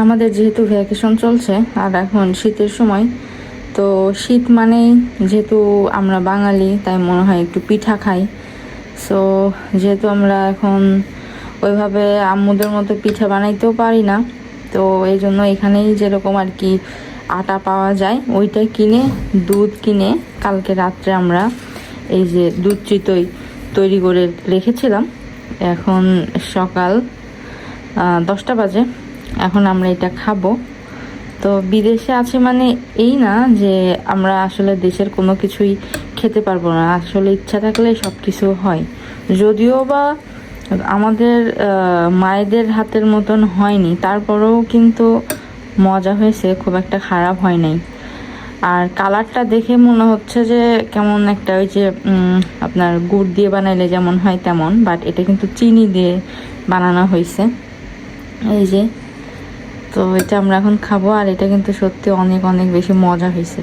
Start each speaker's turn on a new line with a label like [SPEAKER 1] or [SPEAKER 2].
[SPEAKER 1] আমাদের যেহেতু ভ্যাকেশন চলছে আর এখন শীতের সময়, তো শীত মানেই যেহেতু আমরা বাঙালি তাই মনে হয় একটু পিঠা খাই। সো যেহেতু আমরা এখন ওইভাবে আম্মুদের মতো পিঠা বানাইতেও পারি না, তো এই জন্য এখানেই যেরকম আর কি আটা পাওয়া যায় ওইটাই কিনে, দুধ কিনে কালকে রাত্রে আমরা এই যে দুধ চিতই তৈরি করে রেখেছিলাম। এখন সকাল 10টা বাজে, এখন আমরা এটা খাবো। তো বিদেশে আছে মানে এই না যে আমরা আসলে দেশের কোনো কিছুই খেতে পারবো না, আসলে ইচ্ছা থাকলে সব কিছু হয়। যদিও বা আমাদের মায়েদের হাতের মতন হয়নি, তারপরেও কিন্তু মজা হয়েছে, খুব একটা খারাপ হয় নাই। আর কালারটা দেখে মনে হচ্ছে যে কেমন একটা ওই যে আপনার গুড় দিয়ে বানাইলে যেমন হয় তেমন, বাট এটা কিন্তু চিনি দিয়ে বানানো হয়েছে। এই যে, তো এটা আমরা এখন খাবো, আর এটা কিন্তু সত্যি অনেক অনেক বেশি মজা হয়েছে।